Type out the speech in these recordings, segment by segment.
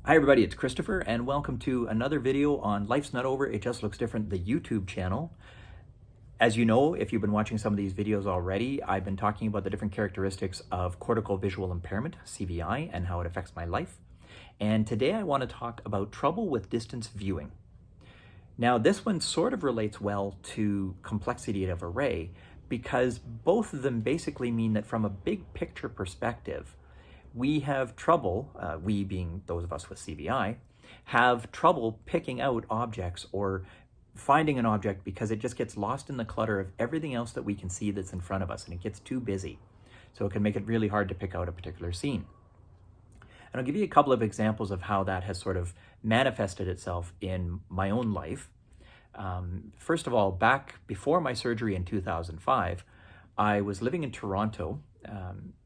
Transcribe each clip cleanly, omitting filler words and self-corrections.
Hi everybody, it's Christopher and welcome to another video on Life's Not Over, It Just Looks Different, the YouTube channel. As you know, if you've been watching some of these videos already, I've been talking about the different characteristics of cortical visual impairment, CVI, and how it affects my life. And today I want to talk about trouble with distance viewing. Now this one sort of relates well to complexity of array because both of them basically mean that from a big picture perspective, we have trouble, we being those of us with CVI, have trouble picking out objects or finding an object because it just gets lost in the clutter of everything else that we can see that's in front of us, and it gets too busy. So it can make it really hard to pick out a particular scene. And I'll give you a couple of examples of how that has sort of manifested itself in my own life. First of all, back before my surgery in 2005, I was living in Toronto,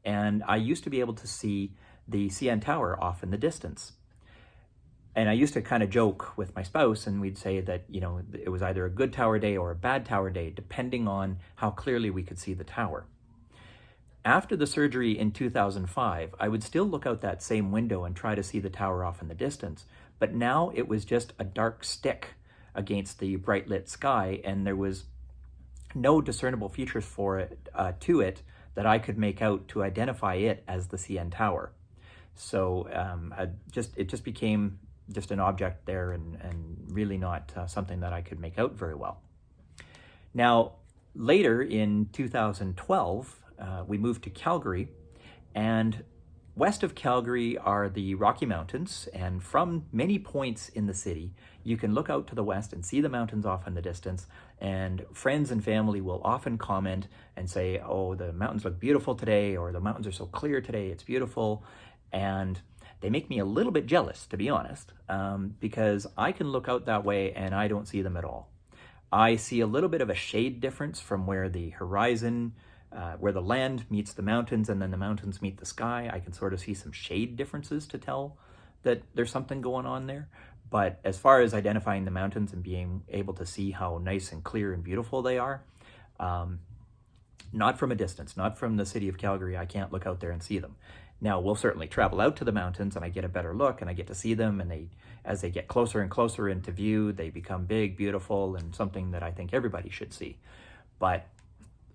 and I used to be able to see the CN Tower off in the distance. And I used to kind of joke with my spouse, and we'd say that, you know, it was either a good tower day or a bad tower day, depending on how clearly we could see the tower. After the surgery in 2005, I would still look out that same window and try to see the tower off in the distance, but now it was just a dark stick against the bright lit sky, and there was no discernible features for it to it that I could make out to identify it as the CN Tower. So it just became just an object there and really not something that I could make out very well. Now, later in 2012, we moved to Calgary, and west of Calgary are the Rocky Mountains, and from many points in the city, you can look out to the west and see the mountains off in the distance, and friends and family will often comment and say, oh, the mountains look beautiful today, or the mountains are so clear today, it's beautiful. And they make me a little bit jealous, to be honest, because I can look out that way and I don't see them at all. I see a little bit of a shade difference from where the horizon, where the land meets the mountains and then the mountains meet the sky. I can sort of see some shade differences to tell that there's something going on there. But as far as identifying the mountains and being able to see how nice and clear and beautiful they are, not from a distance, not from the city of Calgary, I can't look out there and see them. Now, we'll certainly travel out to the mountains and I get a better look and I get to see them, and as they get closer and closer into view, they become big, beautiful, and something that I think everybody should see. But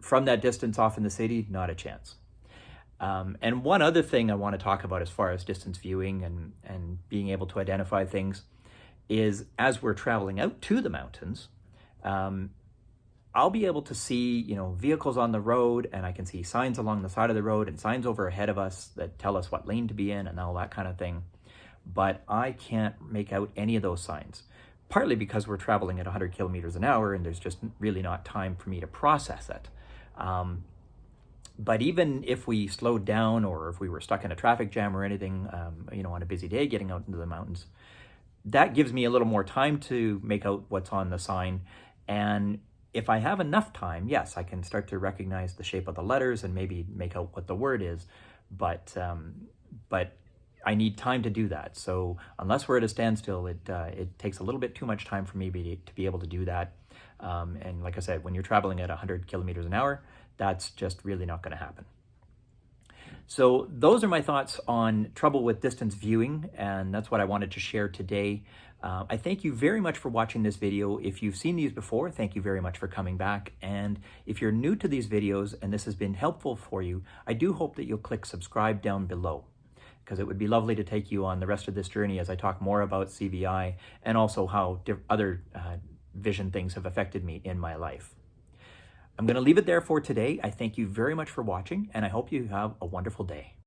from that distance off in the city, not a chance. And one other thing I want to talk about as far as distance viewing and being able to identify things is, as we're traveling out to the mountains, I'll be able to see, you know, vehicles on the road, and I can see signs along the side of the road and signs over ahead of us that tell us what lane to be in and all that kind of thing. But I can't make out any of those signs, partly because we're traveling at 100 kilometers an hour and there's just really not time for me to process it. But even if we slowed down, or if we were stuck in a traffic jam or anything, you know, on a busy day getting out into the mountains, that gives me a little more time to make out what's on the sign. And if I have enough time, yes, I can start to recognize the shape of the letters and maybe make out what the word is, but I need time to do that. So unless we're at a standstill, it takes a little bit too much time for me to be able to do that. And like I said, when you're traveling at 100 kilometers an hour, that's just really not going to happen. So those are my thoughts on trouble with distance viewing, and that's what I wanted to share today. I thank you very much for watching this video. If you've seen these before, thank you very much for coming back. And if you're new to these videos and this has been helpful for you, I do hope that you'll click subscribe down below, because it would be lovely to take you on the rest of this journey as I talk more about CVI and also how other vision things have affected me in my life. I'm going to leave it there for today. I thank you very much for watching, and I hope you have a wonderful day.